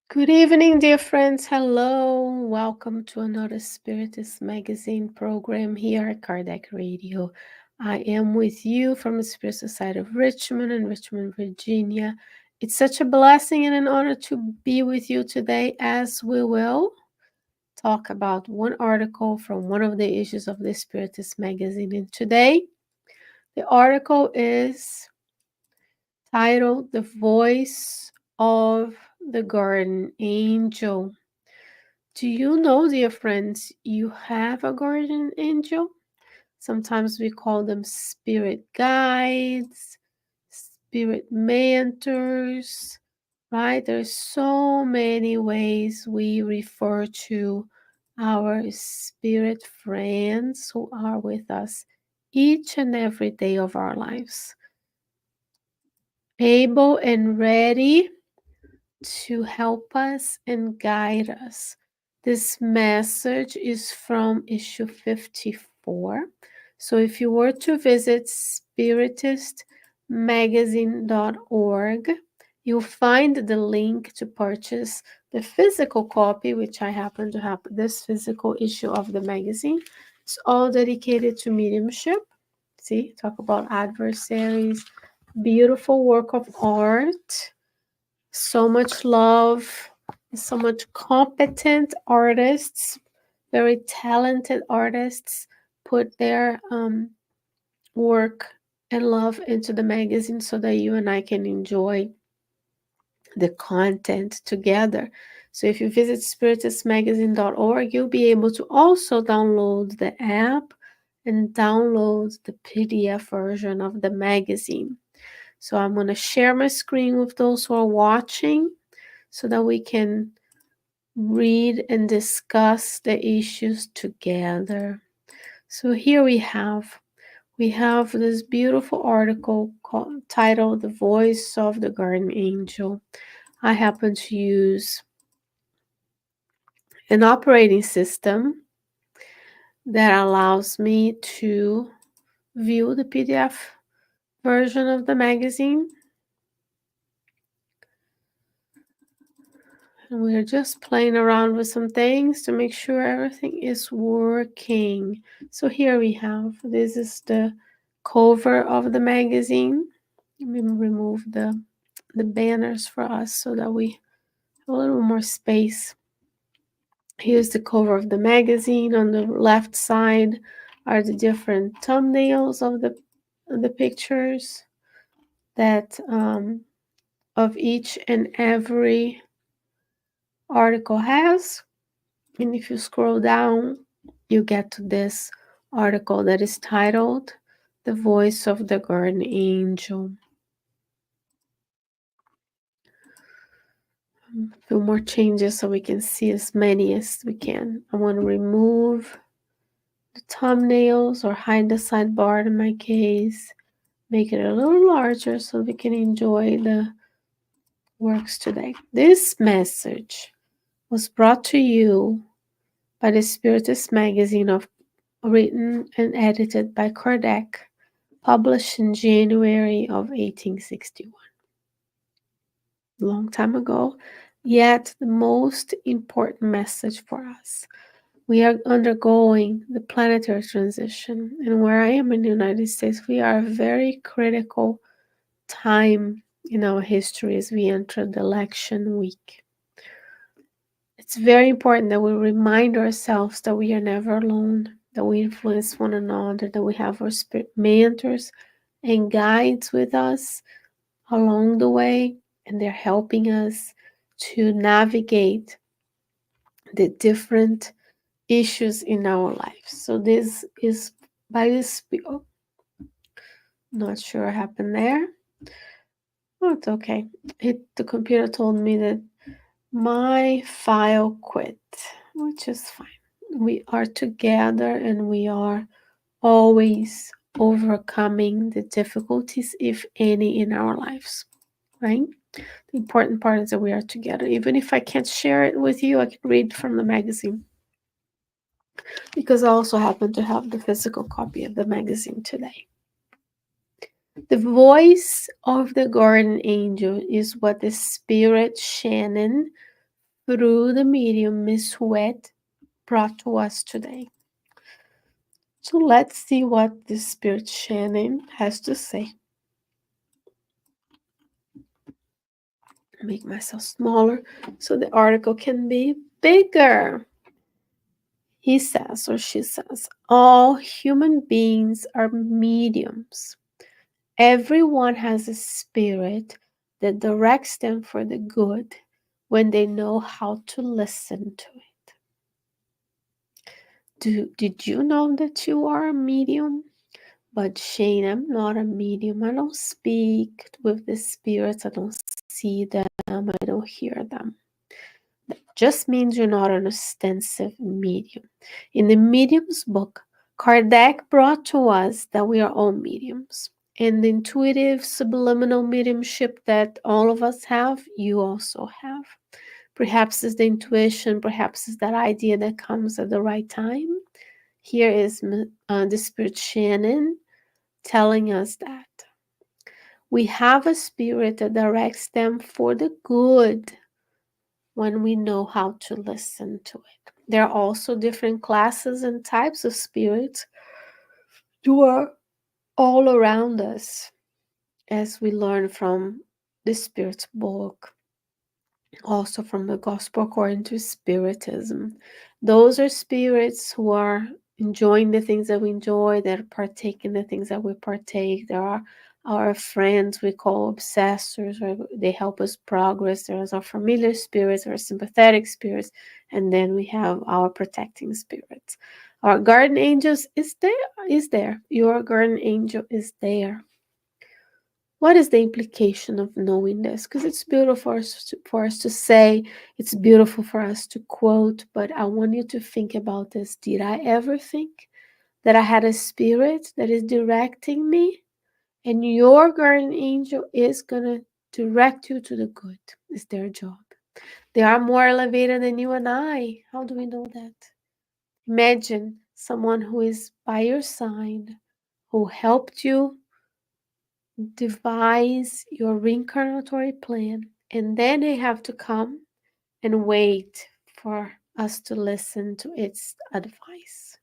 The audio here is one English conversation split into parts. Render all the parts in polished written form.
Good evening, dear friends. Hello. Welcome to another Spiritist magazine program here at Kardec Radio. I am with you from the Spirit Society of Richmond in Richmond, Virginia. It's such a blessing and an honor to be with you today as we will talk about one article from one of the issues of the Spiritist magazine. And today, the article is titled The Voice of the Garden Angel. Do you know, dear friends, you have a guardian angel? Sometimes we call them spirit guides, spirit mentors, right? There's so many ways we refer to our spirit friends who are with us each and every day of our lives. Able and ready to help us and guide us. This message is from issue 54. So if you were to visit spiritistmagazine.org, you'll find the link to purchase the physical copy, which I happen to have this physical issue of the magazine. It's all dedicated to mediumship. See, talk about adversaries, beautiful work of art, so much love, so much competent artists, very talented artists put their work and love into the magazine so that you and I can enjoy the content together. So if you visit spiritistmagazine.org, you'll be able to also download the app and download the PDF version of the magazine. So I'm going to share my screen with those who are watching so that we can read and discuss the issues together. So here we have this beautiful article titled The Voice of the Garden Angel. I happen to use an operating system that allows me to view the PDF version of the magazine. And we're just playing around with some things to make sure everything is working. So here we have, this is the cover of the magazine. Let me remove the banners for us so that we have a little more space. Here's the cover of the magazine. On the left side are the different thumbnails of the pictures that of each and every article has. And if you scroll down, you get to this article that is titled The Voice of the Garden Angel. A few more changes so we can see as many as we can. I want to remove the thumbnails or hide the sidebar in my case. Make it a little larger so we can enjoy the works today. This message was brought to you by the Spiritist magazine written and edited by Kardec, published in January of 1861. A long time ago, yet the most important message for us. We are undergoing the planetary transition, and where I am in the United States, we are a very critical time in our history as we enter the election week. It's very important that we remind ourselves that we are never alone, that we influence one another, that we have our spirit mentors and guides with us along the way, and they're helping us to navigate the different issues in our lives. So this is by this, not sure what happened there. Oh, it's okay. The computer told me that my file quit, which is fine. We are together and we are always overcoming the difficulties, if any, in our lives, right? The important part is that we are together. Even if I can't share it with you, I can read from the magazine because I also happen to have the physical copy of the magazine today. The voice of the garden angel is what the spirit Shannon through the medium Miss Huet brought to us today. So let's see what the Spirit Shannon has to say. Make myself smaller so the article can be bigger. He says, or she says, all human beings are mediums. Everyone has a spirit that directs them for the good when they know how to listen to it. Did you know that you are a medium? But Shane, I'm not a medium. I don't speak with the spirits. I don't see them. I don't hear them. That just means you're not an ostensive medium. In the medium's book, Kardec brought to us that we are all mediums. And the intuitive subliminal mediumship that all of us have, you also have. Perhaps it's the intuition, perhaps it's that idea that comes at the right time. Here is the Spirit Shannon telling us that we have a spirit that directs them for the good when we know how to listen to it. There are also different classes and types of spirits who are all around us as we learn from the Spirit's book, also from the Gospel according to Spiritism. Those are spirits who are enjoying the things that we enjoy, that partake in the things that we partake. There are our friends we call obsessors, or they help us progress. There's our familiar spirits, our sympathetic spirits, and then we have our protecting spirits. Our guardian angels is there. Your guardian angel is there. What is the implication of knowing this? Because it's beautiful for us to say, it's beautiful for us to quote, but I want you to think about this. Did I ever think that I had a spirit that is directing me? And your guardian angel is going to direct you to the good. It's their job. They are more elevated than you and I. How do we know that? Imagine someone who is by your side, who helped you devise your reincarnatory plan, and then they have to come and wait for us to listen to its advice.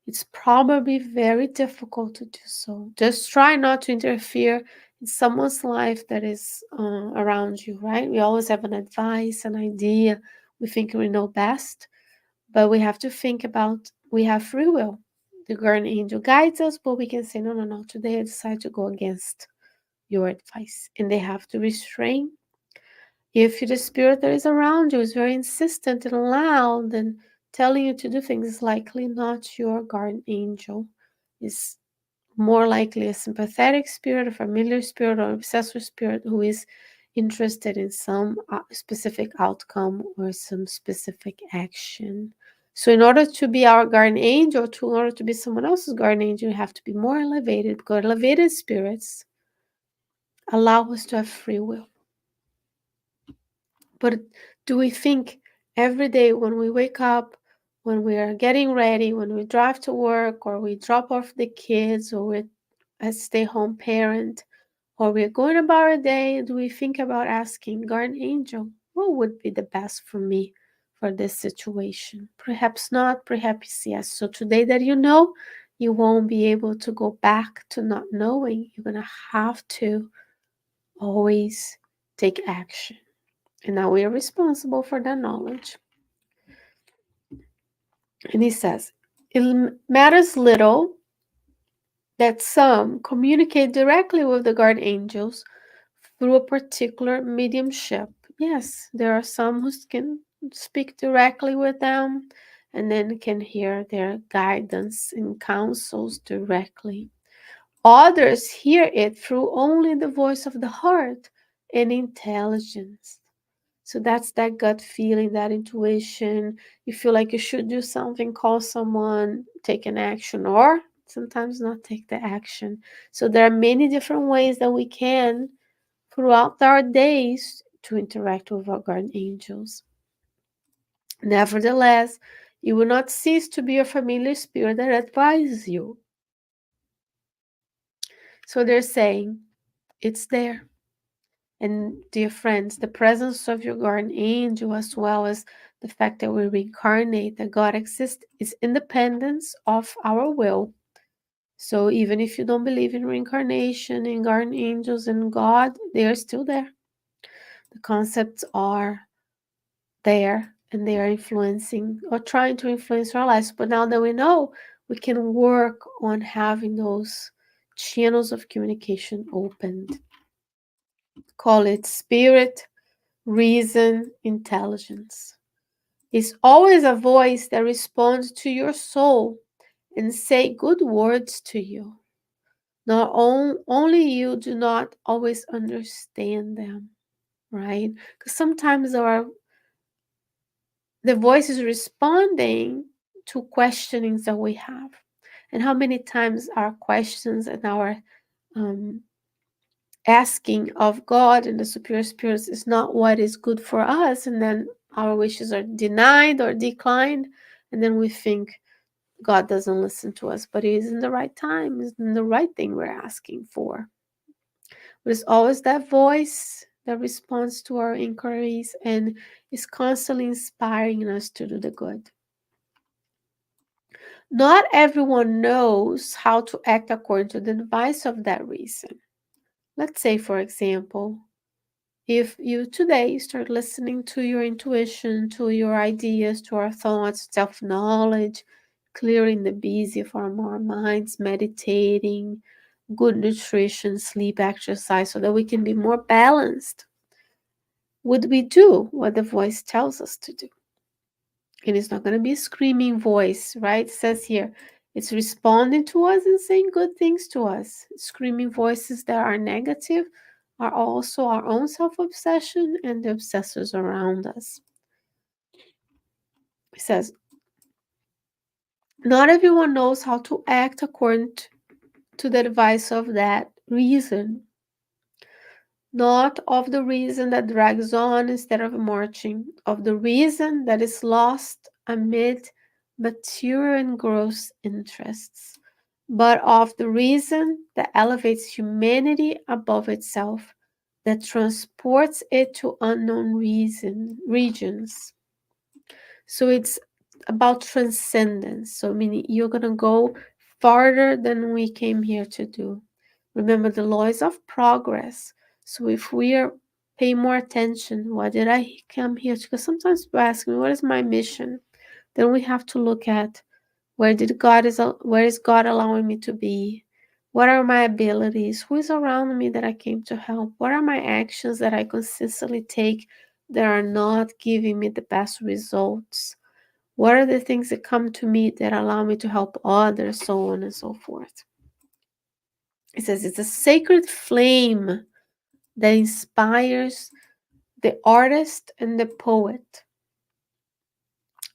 It's probably very difficult to do so. Just try not to interfere in someone's life that is around you, right? We always have an advice, an idea. We think we know best, but we have to think about we have free will. The guardian angel guides us, but we can say, no, no, no, today I decide to go against your advice, and they have to restrain. If the spirit that is around you is very insistent and loud and telling you to do things, it's likely not your guardian angel. It's more likely a sympathetic spirit, a familiar spirit, or obsessor spirit who is interested in some specific outcome or some specific action. So in order to be our guardian angel, in order to be someone else's guardian angel, you have to be more elevated, because elevated spirits allow us to have free will. But do we think every day when we wake up, when we are getting ready, when we drive to work, or we drop off the kids, or we're a stay-home parent, or we're going about our day, do we think about asking guardian angel, what would be the best for me for this situation? Perhaps not, perhaps yes. So today that you won't be able to go back to not knowing. You're going to have to always take action. And now we are responsible for that knowledge. And he says, it matters little that some communicate directly with the guardian angels through a particular mediumship. Yes, there are some who can speak directly with them and then can hear their guidance and counsels directly. Others hear it through only the voice of the heart and intelligence. So that's that gut feeling, that intuition. You feel like you should do something, call someone, take an action, or sometimes not take the action. So there are many different ways that we can, throughout our days, to interact with our guardian angels. Nevertheless, you will not cease to be a familiar spirit that advises you. So they're saying, it's there. And dear friends, the presence of your guardian angel, as well as the fact that we reincarnate, that God exists, is independence of our will. So even if you don't believe in reincarnation, in guardian angels, and God, they are still there. The concepts are there, and they are influencing or trying to influence our lives. But now that we know, we can work on having those channels of communication opened. Call it spirit, reason, intelligence. It's always a voice that responds to your soul and say good words to you. Not only you do not always understand them, right? Because sometimes the voice is responding to questionings that we have. And how many times our questions and our um, asking of God and the superior spirits is not what is good for us, and then our wishes are denied or declined, and then we think God doesn't listen to us, but it isn't the right time, it's the right thing we're asking for. But it's always that voice that responds to our inquiries and is constantly inspiring us to do the good. Not everyone knows how to act according to the advice of that reason. Let's say, for example, if you today start listening to your intuition, to your ideas, to our thoughts, self knowledge, clearing the busy from our minds, meditating, good nutrition, sleep, exercise, so that we can be more balanced, would we do what the voice tells us to do? And it's not going to be a screaming voice, right? It says here, it's responding to us and saying good things to us. Screaming voices that are negative are also our own self obsession and the obsessors around us. It says, not everyone knows how to act according to the advice of that reason, not of the reason that drags on instead of marching, of the reason that is lost amid material and gross interests, but of the reason that elevates humanity above itself, that transports it to unknown regions. So it's about transcendence. So meaning you're gonna go farther than we came here to do. Remember the laws of progress. So if we are paying more attention, why did I come here? Because sometimes people ask me, what is my mission? Then we have to look at where is God allowing me to be? What are my abilities? Who is around me that I came to help? What are my actions that I consistently take that are not giving me the best results? What are the things that come to me that allow me to help others, so on and so forth? It says it's a sacred flame that inspires the artist and the poet.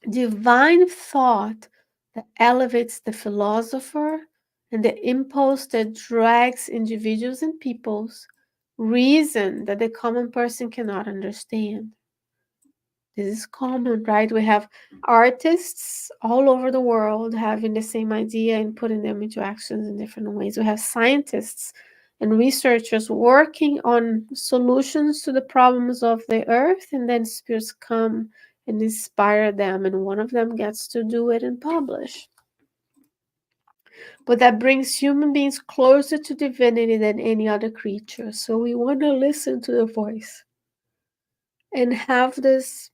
Divine thought that elevates the philosopher, and the impulse that drags individuals and peoples, reason that the common person cannot understand. This is common, right? We have artists all over the world having the same idea and putting them into actions in different ways. We have scientists and researchers working on solutions to the problems of the earth, and then spirits come and inspire them, and one of them gets to do it and publish. But that brings human beings closer to divinity than any other creature. So we want to listen to the voice and have this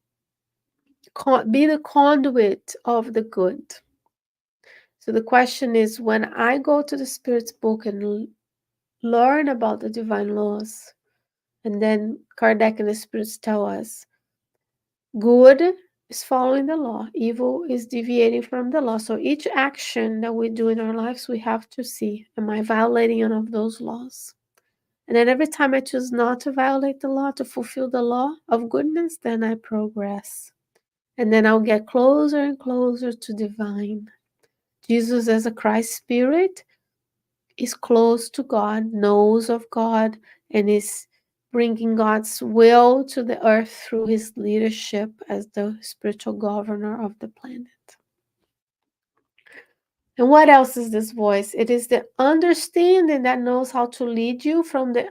be the conduit of the good. So the question is, when I go to the Spirit's book and learn about the divine laws, and then Kardec and the Spirits tell us, good is following the law, evil is deviating from the law. So each action that we do in our lives, we have to see, am I violating any of those laws? And then every time I choose not to violate the law, to fulfill the law of goodness, then I progress. And then I'll get closer and closer to divine. Jesus, as a Christ spirit, is close to God, knows of God, and is bringing God's will to the earth through his leadership as the spiritual governor of the planet. And what else is this voice? It is the understanding that knows how to lead you from the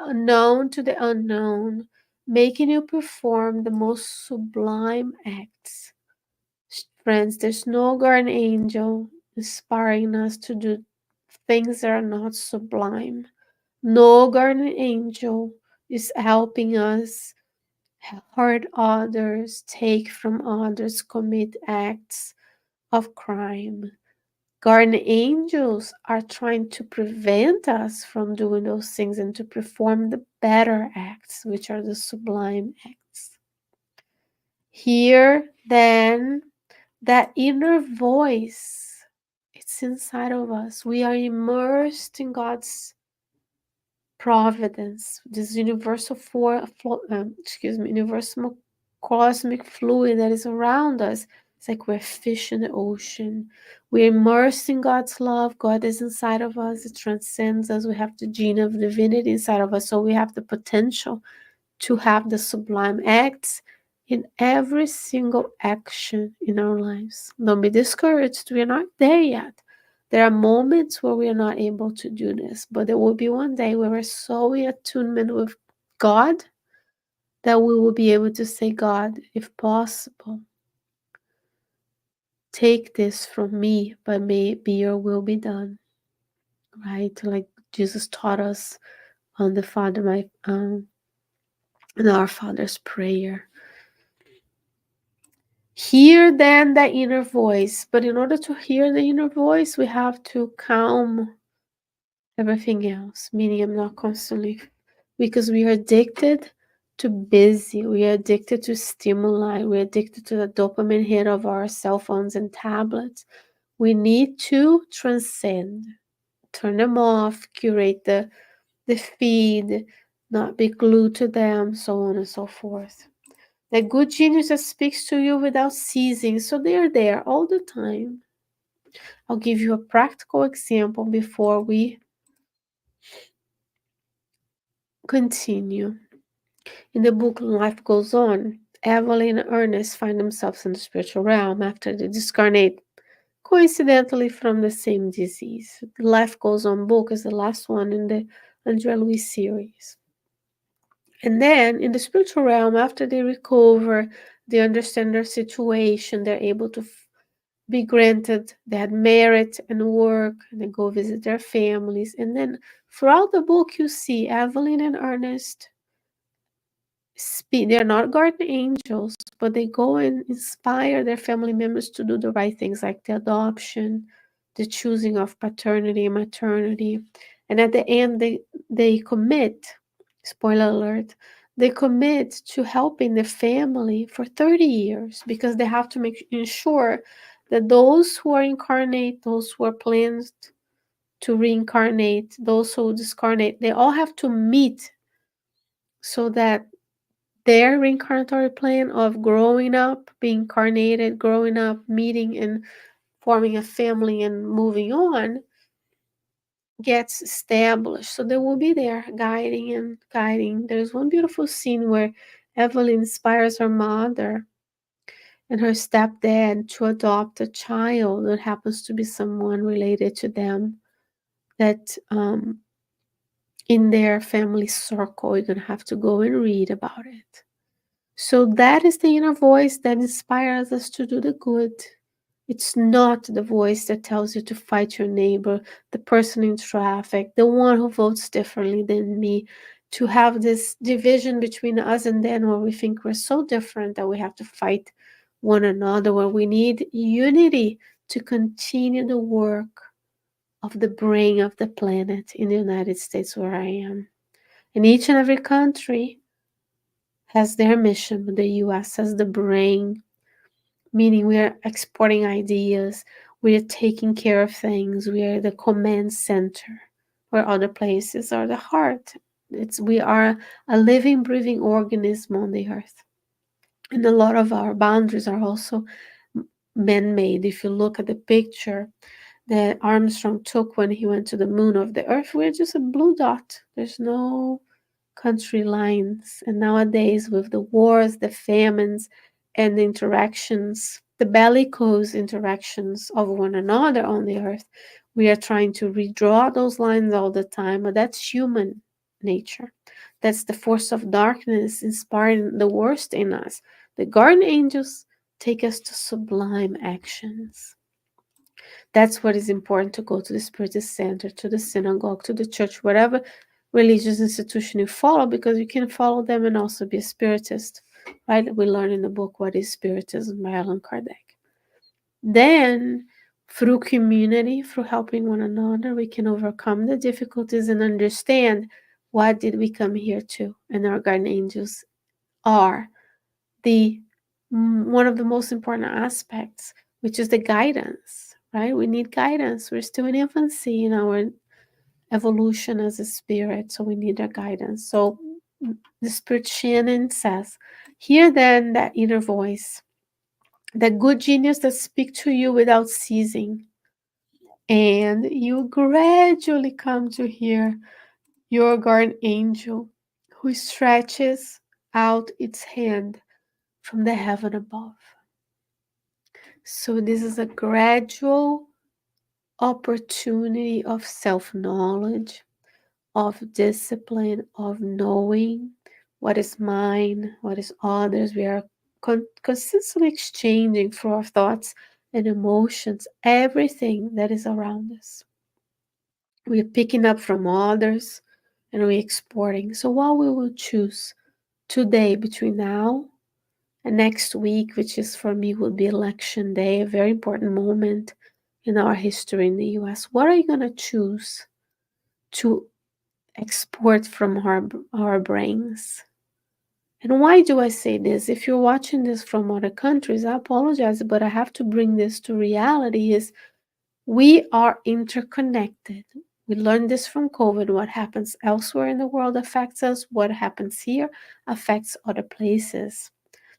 known to the unknown, making you perform the most sublime acts. Friends, there's no guardian angel inspiring us to do things that are not sublime. No guardian angel is helping us hurt others, take from others, commit acts of crime. Guardian angels are trying to prevent us from doing those things and to perform the better acts, which are the sublime acts. Here, then, that inner voice, it's inside of us. We are immersed in God's providence, this universal cosmic fluid that is around us. It's like we're fish in the ocean. We're immersed in God's love. God is inside of us. It transcends us. We have the gene of divinity inside of us. So we have the potential to have the sublime acts in every single action in our lives. Don't be discouraged. We are not there yet. There are moments where we are not able to do this, but there will be one day where we're so in attunement with God that we will be able to say, God, if possible, take this from me, but may it be your will be done. Right? Like Jesus taught us on the Father, in our Father's prayer. Hear then that inner voice, but in order to hear the inner voice, we have to calm everything else, meaning I'm not constantly, because we are addicted to busy, we are addicted to stimuli, we're addicted to the dopamine hit of our cell phones and tablets. We need to transcend, turn them off, curate the feed, not be glued to them, so on and so forth. The good genius that speaks to you without ceasing, so they are there all the time. I'll give you a practical example before we continue. In the book Life Goes On, Evelyn and Ernest find themselves in the spiritual realm after they discarnate, coincidentally from the same disease. The Life Goes On book is the last one in the Andrea Louis series. And then in the spiritual realm, after they recover, they understand their situation, they're able to be granted that merit and work, and they go visit their families. And then throughout the book, you see Evelyn and Ernest speak. They're not guardian angels, but they go and inspire their family members to do the right things, like the adoption, the choosing of paternity and maternity. And at the end, they commit, spoiler alert, they commit to helping the family for 30 years because they have to ensure that those who are incarnate, those who are planned to reincarnate, those who discarnate, they all have to meet so that their reincarnatory plan of growing up, being incarnated, growing up, meeting and forming a family and moving on gets established. So they will be there guiding and guiding. There's one beautiful scene where Evelyn inspires her mother and her stepdad to adopt a child that happens to be someone related to them that in their family circle. You're going to have to go and read about it. So that is the inner voice that inspires us to do the good. It's not the voice that tells you to fight your neighbor, the person in traffic, the one who votes differently than me, to have this division between us and them where we think we're so different that we have to fight one another, where we need unity to continue the work of the brain of the planet in the United States where I am. In each and every country has their mission, but the US has the brain, meaning we are exporting ideas, we are taking care of things, we are the command center, where other places are the heart. We are a living, breathing organism on the earth. And a lot of our boundaries are also man-made. If you look at the picture that Armstrong took when he went to the moon of the earth, we're just a blue dot. There's no country lines. And nowadays, with the wars, the famines, and the interactions, the bellicose interactions of one another on the earth, we are trying to redraw those lines all the time. But that's human nature. That's the force of darkness inspiring the worst in us. The guardian angels take us to sublime actions. That's what is important to go to the Spiritist Center, to the synagogue, to the church, whatever religious institution you follow, because you can follow them and also be a Spiritist, right? We learn in the book What is Spiritism by Allan Kardec. Then, through community, through helping one another, we can overcome the difficulties and understand what did we come here to. And our guardian angels are the one of the most important aspects, which is the guidance, right? We need guidance. We're still in infancy in our evolution as a spirit, so we need a guidance. So the Spirit Shannon says, hear then that inner voice, that good genius that speak to you without ceasing, and you gradually come to hear your guardian angel who stretches out its hand from the heaven above. So this is a gradual opportunity of self-knowledge, of discipline, of knowing what is mine, what is others. We are consistently exchanging through our thoughts and emotions everything that is around us. We are picking up from others and we're exporting. So what we will choose today between now and next week, which is for me will be election day, a very important moment in our history in the US. What are you going to choose to export from our brains? And why do I say this? If you're watching this from other countries, I apologize, but I have to bring this to reality is we are interconnected. We learned this from COVID. What happens elsewhere in the world affects us. What happens here affects other places.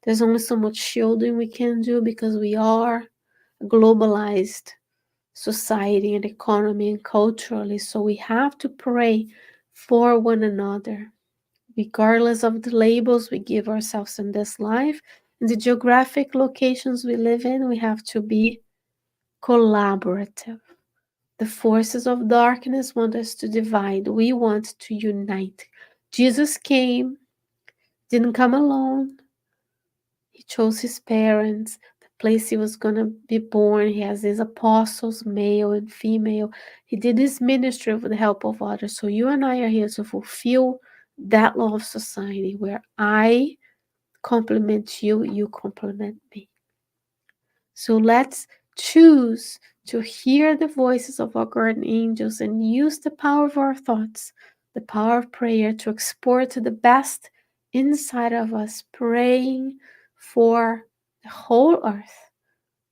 There's only so much shielding we can do because we are a globalized society and economy and culturally. So we have to pray for one another, regardless of the labels we give ourselves in this life and the geographic locations we live in. We have to be collaborative. The forces of darkness want us to divide. We want to unite. Jesus came, didn't come alone. He chose his parents, the place he was going to be born. He has his apostles, male and female. He did his ministry with the help of others. So you and I are here to fulfill that law of society where I complement you, you complement me. So let's choose to hear the voices of our guardian angels and use the power of our thoughts, the power of prayer to export to the best inside of us, praying for the whole earth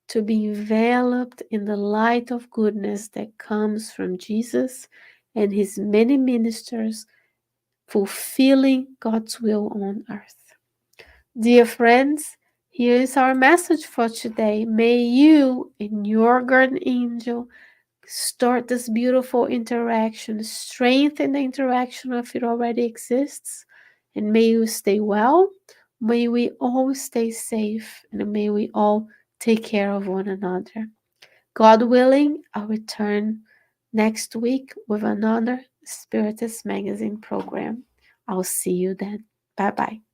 to be enveloped in the light of goodness that comes from Jesus and his many ministers fulfilling God's will on earth. Dear friends, here is our message for today. May you and your guardian angel start this beautiful interaction, strengthen the interaction if it already exists, and may you stay well. May we all stay safe, and may we all take care of one another. God willing, I'll return next week with another Spiritist Magazine program. I'll see you then. Bye bye.